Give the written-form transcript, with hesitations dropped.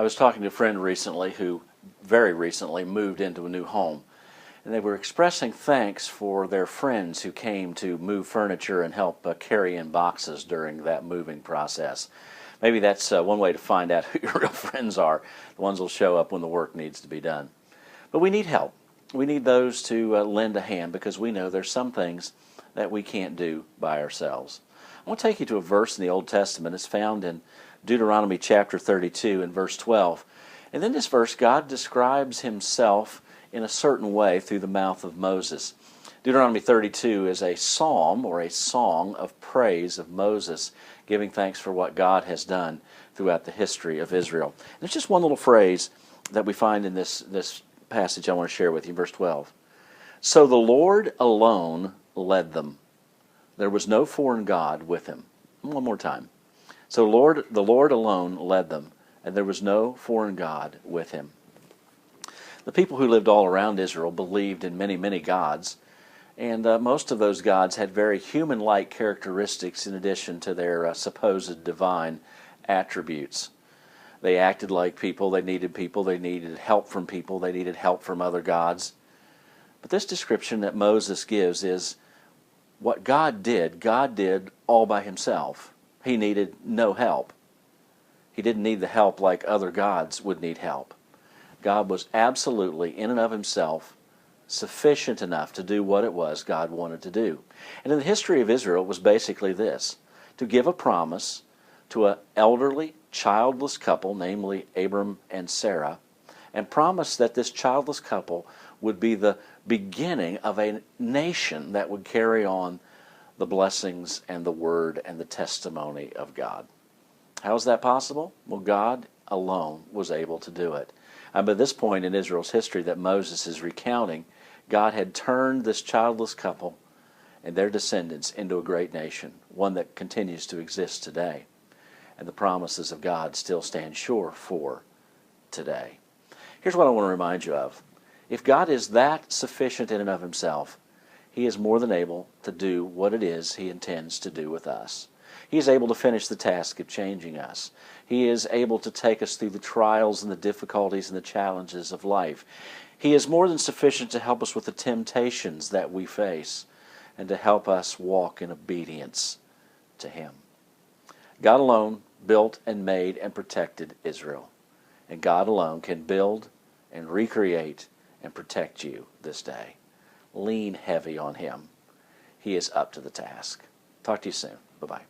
was talking to a friend recently who very recently moved into a new home, and they were expressing thanks for their friends who came to move furniture and help carry in boxes during that moving process. Maybe that's one way to find out who your real friends are. The ones who will show up when the work needs to be done. But we need help. We need those to lend a hand, because we know there's some things that we can't do by ourselves. I want to take you to a verse in the Old Testament. It's found in Deuteronomy chapter 32 and verse 12. And in this verse, God describes himself in a certain way through the mouth of Moses. Deuteronomy 32 is a psalm or a song of praise of Moses, giving thanks for what God has done throughout the history of Israel. There's just one little phrase that we find in this passage I want to share with you, verse 12. So the Lord alone led them. There was no foreign god with him. One more time. So the Lord alone led them, and there was no foreign god with him. The people who lived all around Israel believed in many, many gods, and most of those gods had very human-like characteristics in addition to their supposed divine attributes. They acted like people, they needed help from people, they needed help from other gods. But this description that Moses gives is what God did all by himself. He needed no help. He didn't need the help like other gods would need help. God was absolutely, in and of himself, sufficient enough to do what it was God wanted to do. And in the history of Israel, it was basically this: to give a promise to an elderly, childless couple, namely Abram and Sarah, and promise that this childless couple would be the beginning of a nation that would carry on the blessings and the word and the testimony of God. How is that possible? Well, God alone was able to do it. And by this point in Israel's history that Moses is recounting, God had turned this childless couple and their descendants into a great nation, one that continues to exist today. And the promises of God still stand sure for today. Here's what I want to remind you of. If God is that sufficient in and of himself, he is more than able to do what it is he intends to do with us. He is able to finish the task of changing us. He is able to take us through the trials and the difficulties and the challenges of life. He is more than sufficient to help us with the temptations that we face and to help us walk in obedience to him. God alone built and made and protected Israel. And God alone can build and recreate and protect you this day. Lean heavy on him. He is up to the task. Talk to you soon. Bye-bye.